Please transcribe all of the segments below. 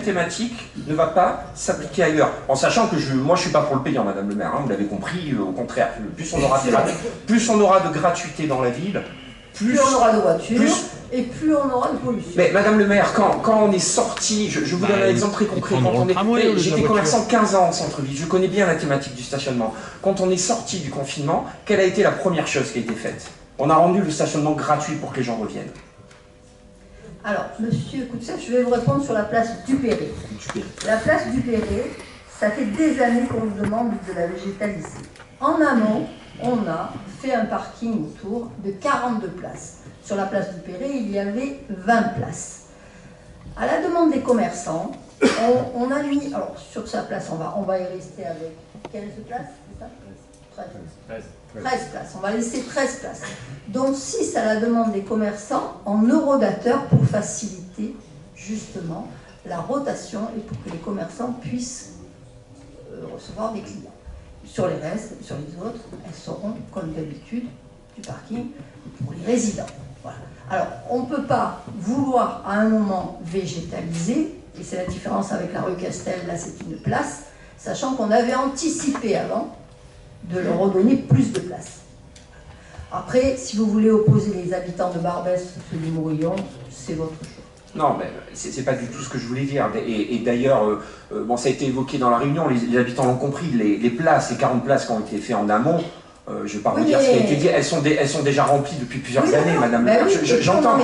thématique ne va pas s'appliquer ailleurs. En sachant que moi je suis pas pour le payant, Madame le maire, hein, vous l'avez compris, au contraire, plus on aura de gratuité dans la ville, plus on aura de voitures et plus on aura de pollution. Mais Madame le maire, quand on est sorti, je vous donne un exemple très concret, j'étais commerçant 15 ans en centre-ville, je connais bien la thématique du stationnement. Quand on est sorti du confinement, quelle a été la première chose qui a été faite? On a rendu le stationnement gratuit pour que les gens reviennent. Alors, monsieur Coutsef, je vais vous répondre sur la place Dupéré. La place Dupéré, ça fait des années qu'on nous demande de la végétaliser. En amont, on a fait un parking autour de 42 places. Sur la place Dupéré, il y avait 20 places. À la demande des commerçants, on a mis, alors sur sa place, on va y rester avec 15 places, c'est ça 13 places, on va laisser 13 places. Donc 6 à la demande des commerçants en eurodateur pour faciliter justement la rotation et pour que les commerçants puissent recevoir des clients. Sur les restes, sur les autres, elles seront comme d'habitude du parking pour les résidents. Voilà. Alors on ne peut pas vouloir à un moment végétaliser, et c'est la différence avec la rue Castel, là c'est une place, sachant qu'on avait anticipé avant de leur redonner plus de place. Après, si vous voulez opposer les habitants de Barbès ceux du Morillon, c'est votre choix. Non, mais c'est pas du tout ce que je voulais dire. Et d'ailleurs, bon, ça a été évoqué dans la réunion, les habitants l'ont compris, les places, les 40 places qui ont été faites en amont, je ne vais pas vous dire ce qui a été dit, elles sont déjà remplies depuis plusieurs années, Madame le maire. J'entends.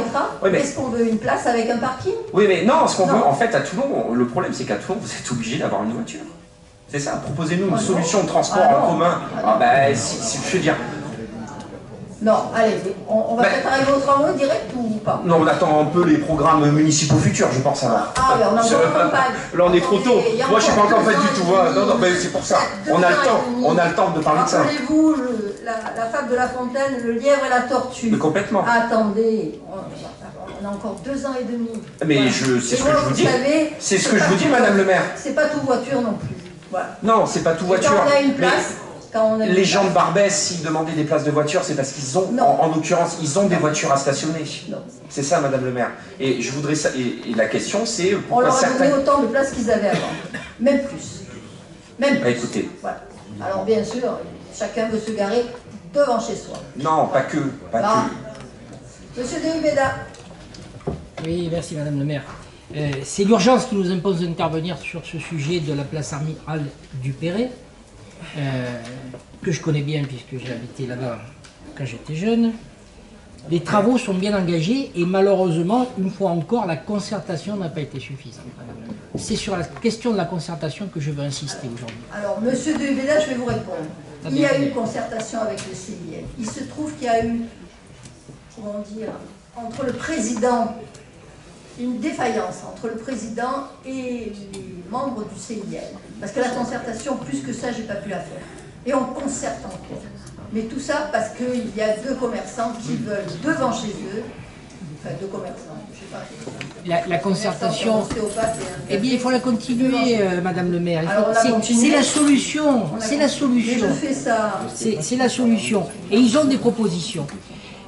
Est-ce qu'on veut une place avec un parking? Oui, mais non, ce qu'on veut, en fait, à Toulon, le problème c'est qu'à Toulon, vous êtes obligé d'avoir une voiture. C'est ça, proposez-nous une solution de transport en commun. Si je veux dire... Non, allez, on va peut-être arriver au tramway direct ou pas? Non, on attend un peu les programmes municipaux futurs, je pense savoir. Ah, mais on a encore campagne. Là, on est trop tôt. Moi, je ne suis pas encore fait du tout. Non, mais c'est pour ça. On a le temps de parler de ça. Rappelez-vous la fable de La Fontaine, le lièvre et la tortue. Mais complètement. Attendez, on a encore 2 ans et demi. Mais c'est ce que je vous dis. C'est ce que je vous dis, Madame le maire. C'est pas tout voiture non plus. Voilà. Non, c'est pas tout voiture. Quand on a une place... Les gens de Barbès, s'ils demandaient des places de voiture, c'est parce qu'ils ont, en l'occurrence, ils ont des voitures à stationner. C'est ça, Madame le maire. Et je voudrais ça. Et la question, c'est pourquoi certains... On leur a donné autant de places qu'ils avaient avant. Même plus. Même plus. Écoutez. Voilà. Alors, bien sûr, chacun veut se garer devant chez soi. Non, pas que. Monsieur Deubeda. Oui, merci, Madame le maire. C'est l'urgence qui nous impose d'intervenir sur ce sujet de la place Amiral Dupéré. Que je connais bien puisque j'ai habité là-bas quand j'étais jeune. Les travaux sont bien engagés et malheureusement, une fois encore, la concertation n'a pas été suffisante. C'est sur la question de la concertation que je veux insister aujourd'hui. Alors, monsieur Deubeda, je vais vous répondre. Il y a eu une concertation avec le CIL. Il se trouve qu'il y a eu, comment dire, entre le président, une défaillance entre le président et les membres du CIL. Parce que la concertation, plus que ça, j'ai pas pu la faire. Et on concerte encore. Mais tout ça parce qu'il y a 2 commerçants qui veulent devant chez eux, enfin 2 commerçants, je sais pas. La concertation, eh bien il faut la continuer, Madame le maire. C'est la solution, c'est la solution. Mais je fais ça. C'est la solution. Et ils ont des propositions.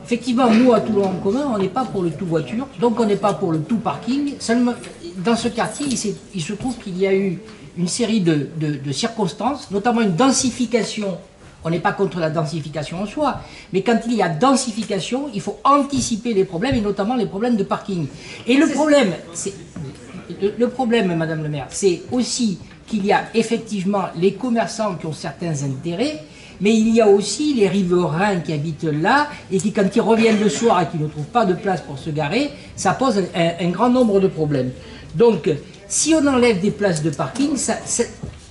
Effectivement, nous, à Toulon en commun, on n'est pas pour le tout voiture, donc on n'est pas pour le tout parking. Seulement, dans ce quartier, il se trouve qu'il y a eu une série de circonstances, notamment une densification. On n'est pas contre la densification en soi, mais quand il y a densification, il faut anticiper les problèmes, et notamment les problèmes de parking. Et le problème, Madame le maire, c'est aussi qu'il y a effectivement les commerçants qui ont certains intérêts, mais il y a aussi les riverains qui habitent là et qui, quand ils reviennent le soir et qu'ils ne trouvent pas de place pour se garer, ça pose un grand nombre de problèmes. Donc, si on enlève des places de parking,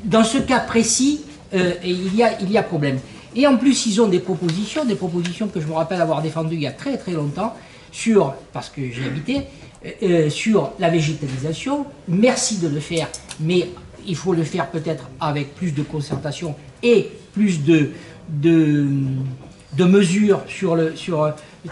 dans ce cas précis, il y a problème. Et en plus, ils ont des propositions que je me rappelle avoir défendues il y a très très longtemps, parce que j'ai habité, sur la végétalisation. Merci de le faire, mais il faut le faire peut-être avec plus de concertation et plus de mesures sur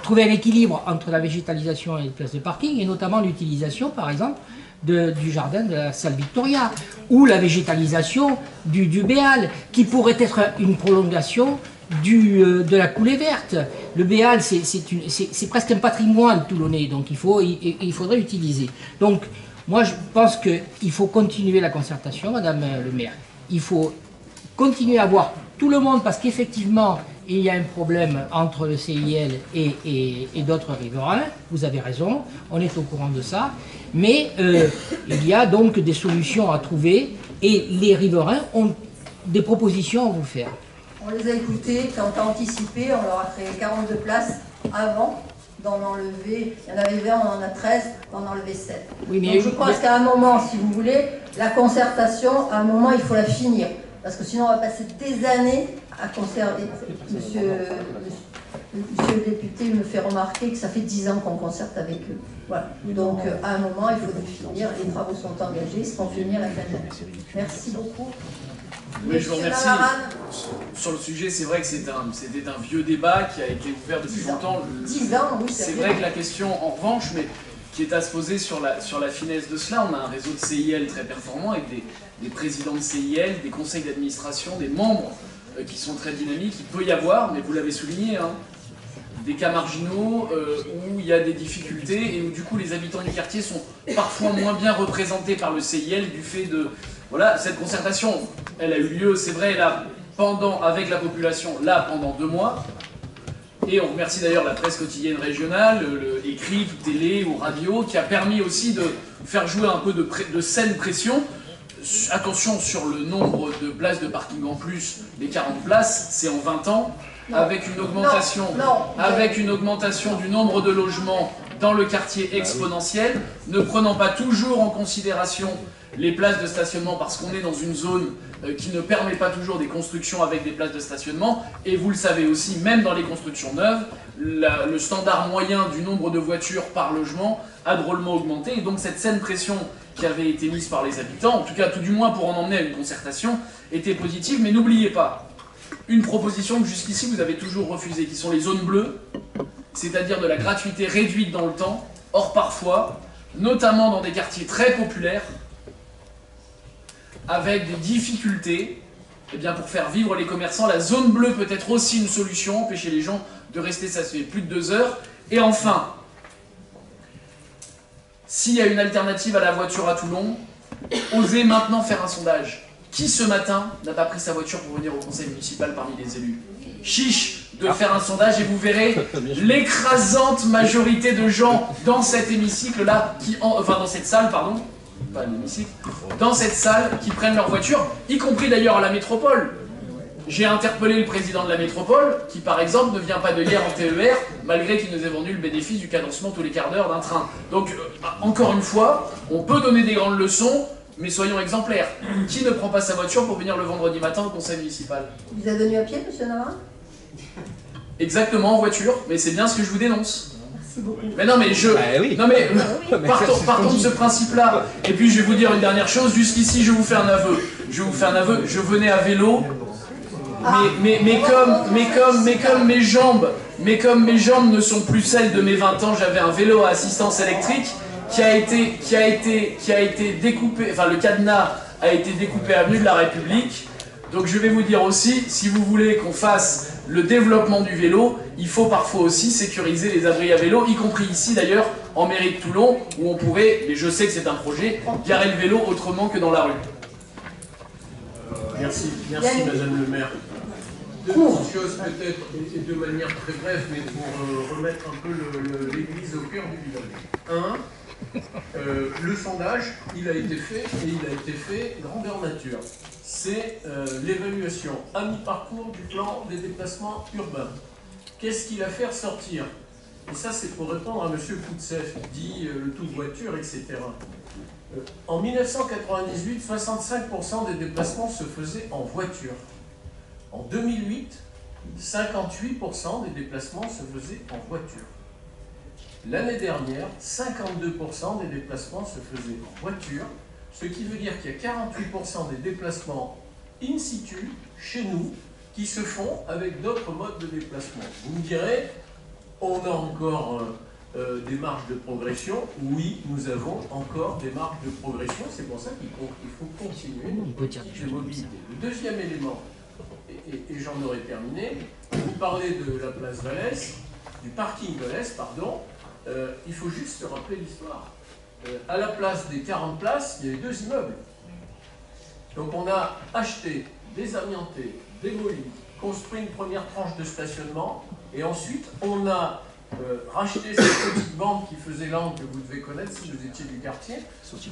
trouver un équilibre entre la végétalisation et les places de parking, et notamment l'utilisation, par exemple, du jardin de la salle Victoria, ou la végétalisation du Béal, qui pourrait être une prolongation de la coulée verte. Le Béal, c'est presque un patrimoine toulonnais, donc il faudrait l'utiliser. Donc, Moi, je pense qu'il faut continuer la concertation, Madame le maire. Il faut continuer à voir tout le monde, parce qu'effectivement, il y a un problème entre le CIL et d'autres riverains. Vous avez raison, on est au courant de ça. Mais il y a donc des solutions à trouver et les riverains ont des propositions à vous faire. On les a écoutés, quand on a anticipé, on leur a créé 42 places avant d'en enlever. Il y en avait 20, on en a 13, on en a enlevé 7. Oui, mais donc je pense qu'à un moment, si vous voulez, la concertation, à un moment, il faut la finir. Parce que sinon, on va passer des années à conserver. Monsieur le député me fait remarquer que ça fait 10 ans qu'on concerte avec eux. Voilà. Donc, à un moment, il faut les finir. Les travaux sont engagés, ils seront finis à la fin de l'année. Merci beaucoup. Oui, je vous remercie. Sur le sujet, c'est vrai que c'était un vieux débat qui a été ouvert depuis longtemps. 10 ans, oui. C'est vrai que la question, en revanche, mais qui est à se poser sur la finesse de cela, on a un réseau de CIL très performant avec des présidents de CIL, des conseils d'administration, des membres qui sont très dynamiques. Il peut y avoir, mais vous l'avez souligné, hein, des cas marginaux où il y a des difficultés et où du coup les habitants du quartier sont parfois moins bien représentés par le CIL du fait de... Voilà, cette concertation, elle a eu lieu, c'est vrai, là, avec la population, là, pendant 2 mois. Et on remercie d'ailleurs la presse quotidienne régionale, écrite, télé ou radio, qui a permis aussi de faire jouer un peu de saine pression. Attention sur le nombre de places de parking en plus, les 40 places, c'est en 20 ans, avec une augmentation du nombre de logements dans le quartier exponentiel, ne prenant pas toujours en considération les places de stationnement parce qu'on est dans une zone qui ne permet pas toujours des constructions avec des places de stationnement. Et vous le savez aussi, même dans les constructions neuves, le standard moyen du nombre de voitures par logement a drôlement augmenté. Et donc cette saine pression qui avait été mise par les habitants, en tout cas tout du moins pour en emmener à une concertation, était positive. Mais n'oubliez pas, une proposition que jusqu'ici vous avez toujours refusée, qui sont les zones bleues, c'est-à-dire de la gratuité réduite dans le temps. Or parfois, notamment dans des quartiers très populaires, avec des difficultés, eh bien pour faire vivre les commerçants, la zone bleue peut être aussi une solution, empêcher les gens de rester stationner plus de 2 heures. Et enfin, s'il y a une alternative à la voiture à Toulon, osez maintenant faire un sondage. Qui ce matin n'a pas pris sa voiture pour venir au conseil municipal parmi les élus? Chiche de faire un sondage et vous verrez l'écrasante majorité de gens dans cet hémicycle-là, enfin dans cette salle, pardon, pas l'hémicycle, dans cette salle qui prennent leur voiture, y compris d'ailleurs à la métropole. J'ai interpellé le président de la métropole, qui par exemple ne vient pas de hier en TER, malgré qu'il nous ait vendu le bénéfice du cadencement tous les quarts d'heure d'un train. Donc, encore une fois, on peut donner des grandes leçons, mais soyons exemplaires. Qui ne prend pas sa voiture pour venir le vendredi matin au conseil municipal? Vous êtes venu à pied, monsieur Navarin? Exactement, en voiture, mais c'est bien ce que je vous dénonce. Merci beaucoup. Mais non, mais partons de ce principe-là. Et puis je vais vous dire une dernière chose, jusqu'ici je vous fais un aveu. Je venais à vélo, mais comme mes jambes ne sont plus celles de mes 20 ans, j'avais un vélo à assistance électrique qui a été découpé, enfin le cadenas a été découpé avenue de la République. Donc je vais vous dire aussi, si vous voulez qu'on fasse le développement du vélo, il faut parfois aussi sécuriser les abris à vélo, y compris ici d'ailleurs, en mairie de Toulon, où on pourrait, mais je sais que c'est un projet, garer le vélo autrement que dans la rue. Merci Madame le maire. Deux petites choses peut-être, et de manière très brève, mais pour remettre un peu l'église au cœur du village. Le sondage, il a été fait, et il a été fait grandeur nature. C'est l'évaluation à mi-parcours du plan des déplacements urbains. Qu'est-ce qu'il a fait ressortir? Et ça, c'est pour répondre à M. Koutsef, qui dit le tout de voiture, etc. En 1998, 65% des déplacements se faisaient en voiture. En 2008, 58% des déplacements se faisaient en voiture. L'année dernière, 52% des déplacements se faisaient en voiture, ce qui veut dire qu'il y a 48% des déplacements in situ, chez nous, qui se font avec d'autres modes de déplacement. Vous me direz, on a encore des marges de progression. Oui, nous avons encore des marges de progression. C'est pour ça qu'il faut continuer de mobilité. Le deuxième élément, et j'en aurai terminé, vous parlez de la place Vallès, du parking Vallès, pardon. Il faut juste se rappeler l'histoire. à la place des 40 places, il y avait 2 immeubles. Donc on a acheté, désamianté, démoli, construit une première tranche de stationnement, et ensuite on a racheté cette petite bande qui faisait l'angle que vous devez connaître si vous étiez du quartier.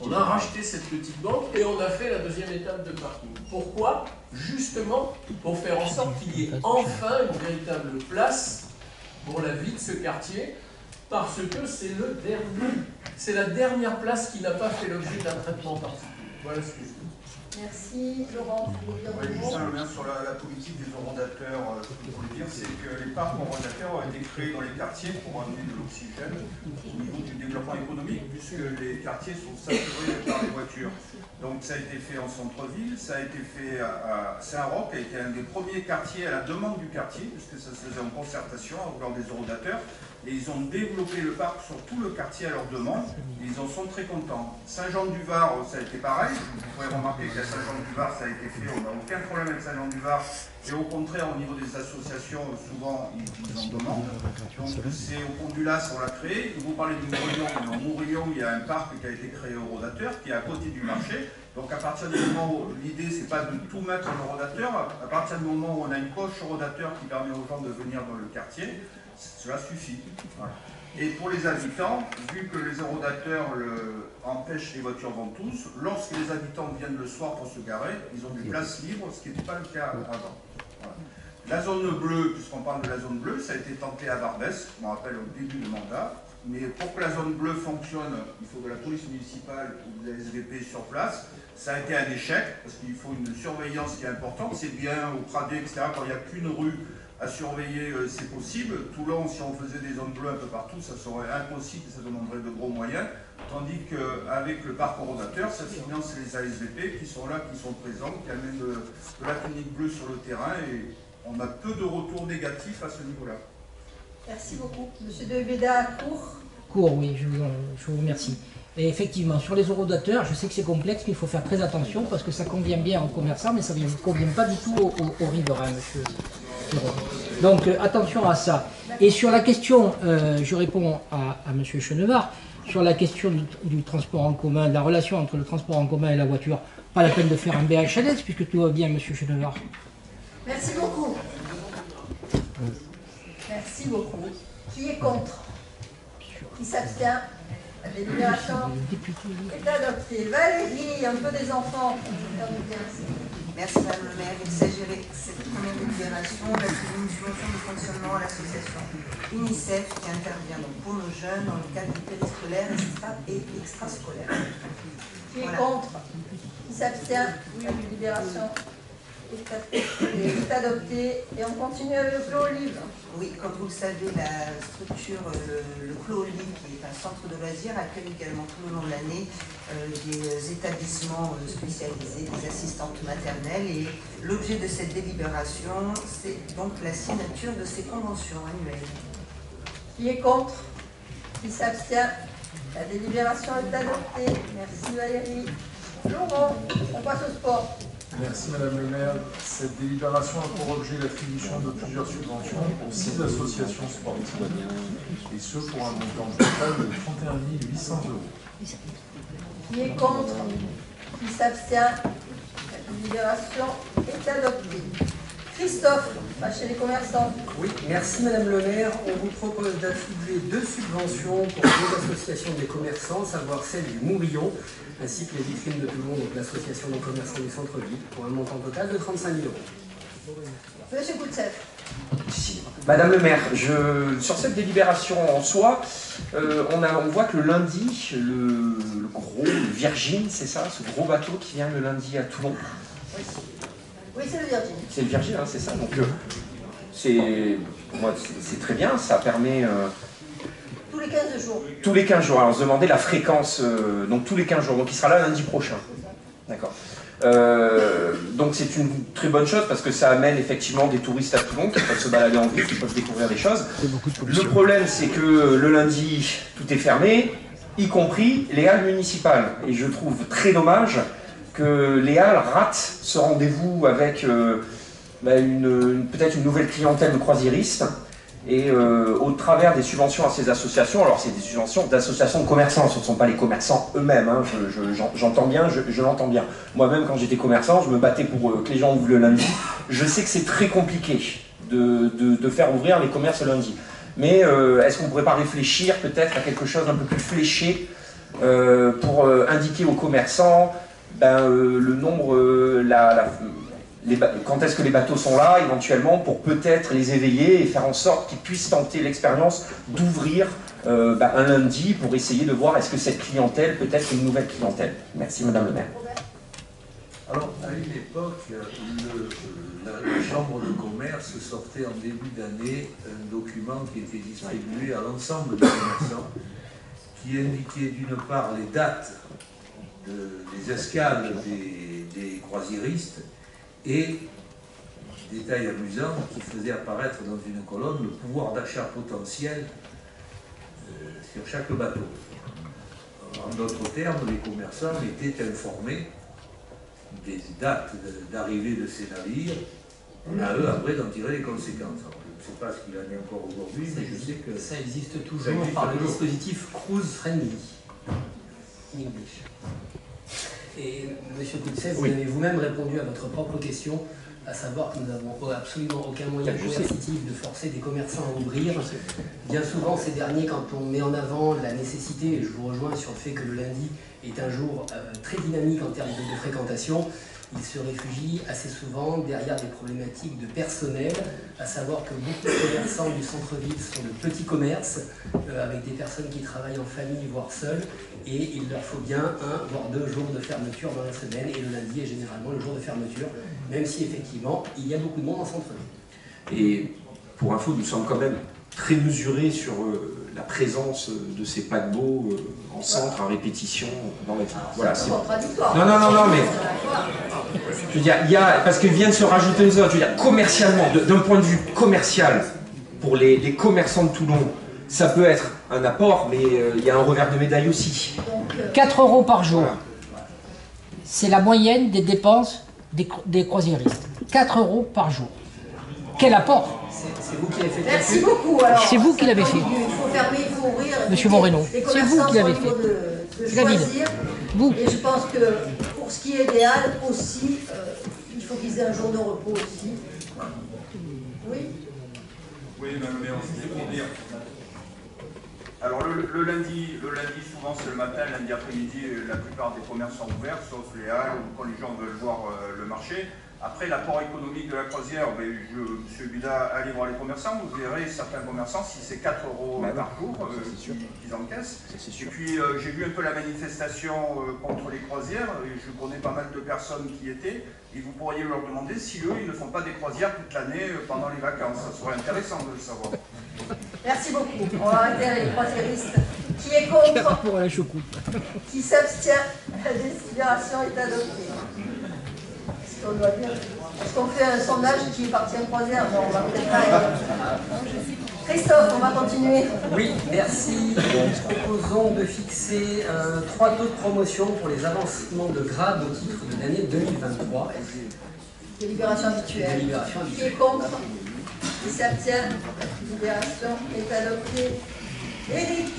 On a racheté cette petite bande et on a fait la deuxième étape de parking. Pourquoi? Justement pour faire en sorte qu'il y ait enfin une véritable place pour la vie de ce quartier, parce que c'est la dernière place qui n'a pas fait l'objet d'un traitement particulier. Voilà ce que je dis. Merci. Laurent, vous voulez dire un mot ? Juste un lien sur la politique des orodateurs. Ce qu'il faut dire, c'est que les parcs orodateurs ont été créés dans les quartiers pour amener de l'oxygène au niveau du développement économique, puisque les quartiers sont saturés par les voitures. Donc ça a été fait en centre-ville, ça a été fait à Saint-Roch, qui a été un des premiers quartiers à la demande du quartier, puisque ça se faisait en concertation avec des orodateurs. Et ils ont développé le parc sur tout le quartier à leur demande, et ils en sont très contents. Saint-Jean-du-Var, ça a été pareil. Vous pourrez remarquer qu'à Saint-Jean-du-Var, ça a été fait, on n'a aucun problème avec Saint-Jean-du-Var. Et au contraire, au niveau des associations, souvent, ils en demandent. Donc c'est au Pont du Las, on l'a créé. Vous parlez du Mourillon, mais au Mourillon, il y a un parc qui a été créé au Rodateur, qui est à côté du marché. Donc à partir du moment où l'idée, c'est pas de tout mettre en Rodateur, à partir du moment où on a une coche Rodateur qui permet aux gens de venir dans le quartier, cela suffit. Voilà. Et pour les habitants, vu que les orodateurs empêchent les voitures ventouses, lorsque les habitants viennent le soir pour se garer, ils ont des places libres, ce qui n'était pas le cas avant. Voilà. La zone bleue, puisqu'on parle de la zone bleue, ça a été tenté à Barbès, je me rappelle au début du mandat, mais pour que la zone bleue fonctionne, il faut de la police municipale ou de la SVP sur place. Ça a été un échec, parce qu'il faut une surveillance qui est importante, c'est bien au Pradé, etc., quand il n'y a qu'une rue à surveiller, c'est possible. Toulon, si on faisait des zones bleues un peu partout, ça serait impossible et ça demanderait de gros moyens. Tandis qu'avec le parc orodateur, ça finance les ASVP qui sont là, qui sont présents, qui amènent de la clinique bleue sur le terrain et on a peu de retours négatifs à ce niveau-là. Merci beaucoup. Monsieur De Béda, Court, oui, je vous remercie. Et effectivement, sur les orodateurs, je sais que c'est complexe, mais il faut faire très attention parce que ça convient bien aux commerçants, mais ça ne convient pas du tout aux riverains, monsieur. Donc attention à ça. Et sur la question, je réponds à monsieur Chenevard, sur la question du transport en commun, de la relation entre le transport en commun et la voiture, pas la peine de faire un BHLS puisque tout va bien, monsieur Chenevard. Merci beaucoup. Merci beaucoup. Qui est contre? Qui s'abstient? La délibération est adoptée. Valérie, un peu des enfants. Merci Madame le maire. Il s'agirait de cette première délibération d'attribuer une subvention de fonctionnement à l'association UNICEF qui intervient donc pour nos jeunes dans le cadre du périscolaire et extrascolaire. Qui est contre? Qui s'abstient? Oui, la délibération est adoptée. Et on continue avec le Clos Olive. Oui, comme vous le savez, la structure, le Clos Olive, qui est un centre de loisirs, accueille également tout le long de l'année des établissements spécialisés, des assistantes maternelles. Et l'objet de cette délibération, c'est donc la signature de ces conventions annuelles. Qui est contre? Qui s'abstient? La délibération est adoptée. Merci Valérie. Laurent, on passe au sport. Merci Madame le maire. Cette délibération a pour objet l'attribution de plusieurs subventions pour 6 associations sportives, et ce pour un montant total de 31 800 €. Qui est contre? Qui s'abstient? La délibération est adoptée. Christophe, chez les commerçants. Oui, merci Madame le maire. On vous propose d'attribuer 2 subventions pour 2 associations des commerçants, à savoir celle du Mourillon, ainsi que les vitrines de Toulon, donc l'association des commerçants du centre-ville, pour un montant total de 35 000 €. Monsieur Koutsef. Madame le maire, sur cette délibération en soi, on voit que le lundi, le Virgin, c'est ça, ce gros bateau qui vient le lundi à Toulon. Oui, c'est le Virgin. C'est le Virgin, hein, c'est ça. Donc c'est très bien, ça permet... Tous les 15 jours. Tous les 15 jours. Alors on se demandait la fréquence, donc tous les 15 jours. Donc il sera là lundi prochain. D'accord. Donc c'est une très bonne chose parce que ça amène effectivement des touristes à Toulon qui peuvent se balader en ville, qui peuvent découvrir des choses. Le problème c'est que le lundi tout est fermé, y compris les halles municipales. Et je trouve très dommage que les halles ratent ce rendez-vous avec peut-être une nouvelle clientèle de croisiéristes Et au travers des subventions à ces associations, alors c'est des subventions d'associations de commerçants, ce ne sont pas les commerçants eux-mêmes, hein, j'entends bien, je l'entends bien. Moi-même quand j'étais commerçant, je me battais pour que les gens ouvrent le lundi. Je sais que c'est très compliqué de faire ouvrir les commerces le lundi. Mais est-ce qu'on ne pourrait pas réfléchir peut-être à quelque chose d'un peu plus fléché pour indiquer aux commerçants le nombre, quand est-ce que les bateaux sont là, éventuellement, pour peut-être les éveiller et faire en sorte qu'ils puissent tenter l'expérience d'ouvrir un lundi pour essayer de voir est-ce que cette clientèle peut être une nouvelle clientèle. Merci Madame le maire. Alors, à une époque, la Chambre de commerce sortait en début d'année un document qui était distribué à l'ensemble des commerçants, qui indiquait d'une part les dates des escales des croisiéristes et, détail amusant, qui faisait apparaître dans une colonne le pouvoir d'achat potentiel sur chaque bateau. En d'autres termes, les commerçants étaient informés des dates d'arrivée de ces navires, à eux après d'en tirer les conséquences. Alors, je ne sais pas ce qu'il en est encore aujourd'hui, mais je sais que ça existe toujours par le dispositif Cruise Friendly. Et Monsieur Coutzet, vous avez vous-même répondu à votre propre question, à savoir que nous n'avons absolument aucun moyen coercitif de forcer des commerçants à ouvrir. Bien souvent, ces derniers, quand on met en avant la nécessité, et je vous rejoins sur le fait que le lundi est un jour très dynamique en termes de fréquentation, ils se réfugient assez souvent derrière des problématiques de personnel, à savoir que beaucoup de commerçants du centre-ville sont de petits commerces, avec des personnes qui travaillent en famille, voire seules, et il leur faut bien 1 voire 2 jours de fermeture dans la semaine, et le lundi est généralement le jour de fermeture, même si effectivement il y a beaucoup de monde en centre-ville. Et pour info, nous sommes quand même très mesurés sur la présence de ces paquebots en centre, en répétition, dans la ville. Voilà, c'est contradictoire. Non, mais je veux dire, parce qu'il vient de se rajouter les autres, je veux dire, commercialement, d'un point de vue commercial, pour les commerçants de Toulon, ça peut être un apport, mais il y a un revers de médaille aussi. 4 € par jour. Voilà. C'est la moyenne des dépenses des croisiéristes. 4 € par jour. Quel apport! C'est vous qui l'avez fait. Merci beaucoup. C'est vous qui l'avez fait. Il faut fermer, il faut ouvrir. Monsieur Moreno, c'est vous qui l'avez fait. De choisir. Vous. Et je pense que pour ce qui est idéal aussi, il faut qu'ils aient un jour de repos aussi. Oui. Oui, mais c'était pour dire. Alors le lundi, souvent c'est le matin, lundi après-midi, la plupart des commerces sont ouverts, sauf les halles ou quand les gens veulent voir le marché. Après, l'apport économique de la croisière, M. Buda, allez voir les commerçants, vous verrez certains commerçants, si c'est 4 € par jour qu'ils encaissent. Et puis, j'ai vu un peu la manifestation contre les croisières, et je connais pas mal de personnes qui y étaient, et vous pourriez leur demander si eux, ils ne font pas des croisières toute l'année pendant les vacances. Ça serait intéressant de le savoir. Merci beaucoup. On va arrêter les croisiéristes. Qui est contre? Qui s'abstient? La délibération est adoptée. Est-ce qu'on fait un sondage qui partit en croisière? Non, on va peut-être pas. Christophe, on va continuer. Oui, merci. Nous proposons de fixer 3 taux de promotion pour les avancements de grade au titre de l'année 2023. Délibération habituelle. Qui est contre? Qui s'abstient? La délibération est adoptée. Éric.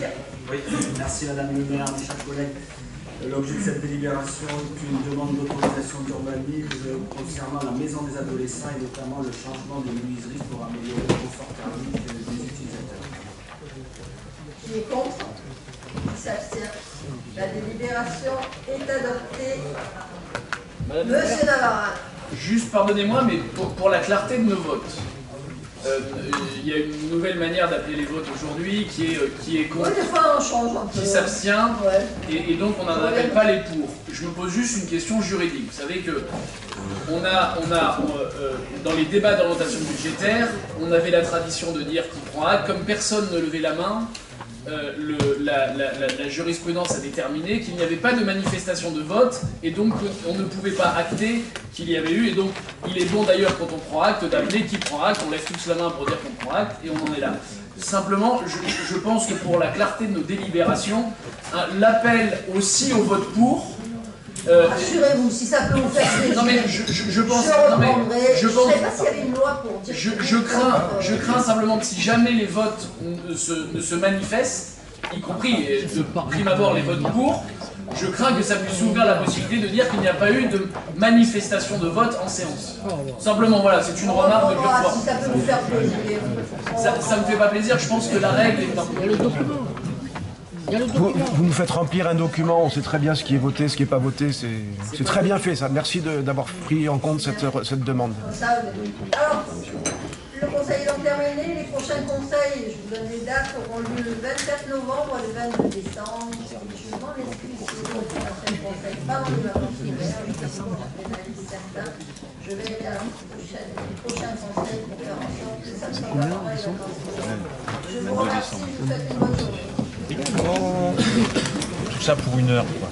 Oui, merci Madame le maire, mes chers collègues. L'objet de cette délibération est une demande d'autorisation d'urbanisme concernant la maison des adolescents et notamment le changement de menuiserie pour améliorer le confort thermique des utilisateurs. Qui est contre? Qui s'abstient? La délibération est adoptée. Monsieur Navarra. Juste pardonnez-moi, mais pour la clarté de nos votes, il y a une nouvelle manière d'appeler les votes aujourd'hui qui est contre, oui, des fois on change un peu. Qui s'abstient, et donc on n'en appelle pas les pour. Je me pose juste une question juridique. Vous savez que dans les débats d'orientation budgétaire, on avait la tradition de dire qu'il prend acte, comme personne ne levait la main. La jurisprudence a déterminé qu'il n'y avait pas de manifestation de vote et donc on ne pouvait pas acter qu'il y avait eu, et donc il est bon d'ailleurs quand on prend acte d'appeler qui prend acte, on lève tous la main pour dire qu'on prend acte et on en est là. Simplement, je pense que pour la clarté de nos délibérations, l'appel aussi au vote pour Rassurez-vous, si ça peut vous faire plaisir. Non mais je pense. Je ne sais pas s'il y avait une loi pour dire. Je crains simplement que si jamais les votes ne se manifestent, y compris de prime abord les votes pour, je crains que ça puisse ouvrir la possibilité de dire qu'il n'y a pas eu de manifestation de vote en séance. Simplement, voilà, c'est une remarque de pure forme. Si ça peut vous faire plaisir. Ça me fait pas plaisir, je pense que la règle est un peu... Vous nous faites remplir un document, on sait très bien ce qui est voté, ce qui n'est pas voté, c'est très bien fait ça. Merci d'avoir pris en compte cette demande. Alors, le conseil étant terminé, les prochains conseils, je vous donne les dates, auront lieu le 24 novembre et le 22 décembre. Je m'en excuse si les prochains conseils, pas dans les vacances d'hiver, certains. Je vais à les prochains conseils pour faire en sorte que ça soit pas dans les vacances d'hiver. Je vous remercie, je vous souhaite une bonne journée. Tout ça pour 1 heure, quoi.